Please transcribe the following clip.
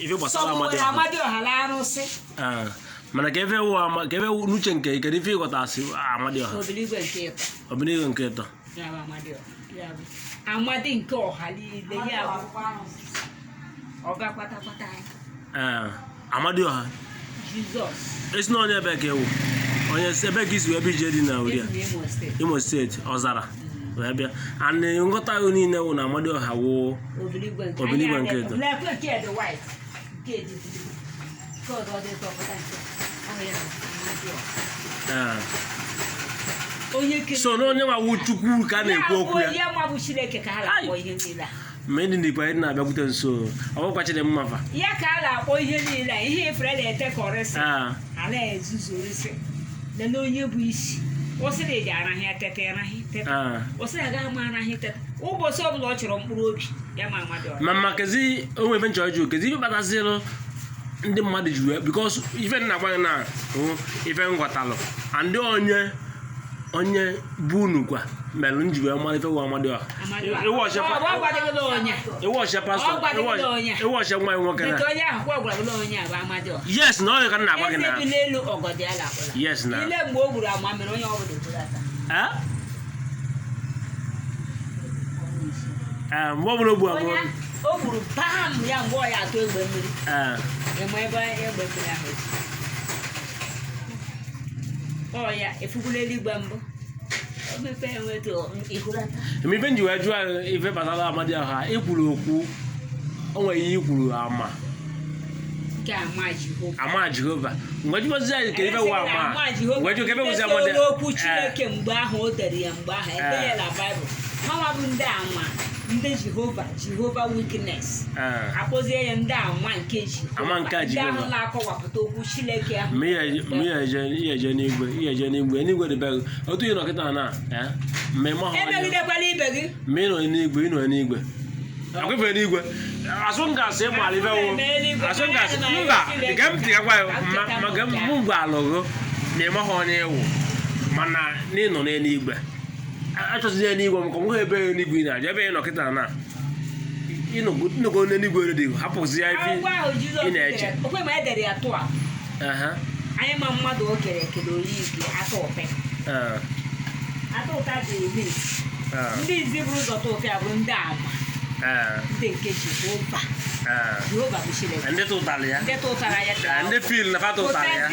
ife gbasara Amadioha mana ka ebe n'uche nke kedu ife ịghọtasị Amadioha Obiligwe nke ịtọ Amadi nke ọha niile ya bụ ọga kwata Amadioha Jizọs esi na onye ebe ka ewu onye ebe ka isi ebe ije dị na Oria Imo steeti Ọzara wee bịa and nghọta ahụ niile wụ na Amadioha wụ Obiligwe nke ịtọ so na onye nwawu Chukwu ka a na-ekwu okwu ya ma ndị ndị ikpe na-abịakwute nso ọ bụkwachiri mmafa ya ka a na-akpọ ihe niile ihe ifere na-etekọrịsị ala ezuzorisi na onye bụ isi osiri eji arahịa tete osiri agaghị ama arahịa tete ụbọchị ọbụla ọ chọrọ mkpụrụ obi ya ma Amadioha ma kezi onwe ebe nchọrọ jụ kezi ife kpatasịrị ndị mmadụ ji because ife na-agwa na ife nghọtalụ ndị onye bụ unu kwa melụ njibe mmadụ ife wụ Amadioha iwọchịa pastọ iwọchịa nwa ya nwoke na yes na onye ka m na-agwa gị na yes na mgbe o gburu ama mere onye ọbụla mgbe ọbụla ogbu abụọ o gburu pam ya mgbe ọ ya atụ egbe mmiri eme ebe egbe mmiri ahụ ọ ya efugula eluigwe mbụ emibe nji wee jụọ ife batara Amadioha ikwuru okwu o nwere ihe ikwuru ama Jehova mgbe jụọzi anyị ka ife wụ ama mgbe jụọ ka ebe wụzi Amadioha okwu Chineke mgbe ahụ o dere ya mgbe ahụ ebe ya na Baịbụl ha bụ ndị ama ndị Jehova witness akpọzie ya ndị ama nke Jehova ndị ahụ na-akọwapụta okwu Chineke ahụ ihe eje n'igwe n'igwe dị be otu ihe nọkịta na emegidekwala ibe gị ma ị nọ n'igwe ị nọ n'igwe akwụfe n'igwe asụ ngasị ịmara ife wụ asụ ngasị mba nke m tigakwa maka mụ ngwa alụghụ na ịmaghị onye ịwụ mana na ị nọ n'eluigwe achọzighị n'igwe maka nwe ebe n'igwe ị na-aja ebe ị nọkịta na ịnọgo n'eluigwe dị hapụzi ya ife ị na-eche anyị ma mmadụ o kere ekele oyi ike ata ụpe ata ụta dị eme ndị izi bụrụ ụzọ ta ụpe abụrụ ndị ama ndị nke Jehova bụ Chineke ndị tụtara ya ndị tụtara ya ndị fil na fa tụtara ya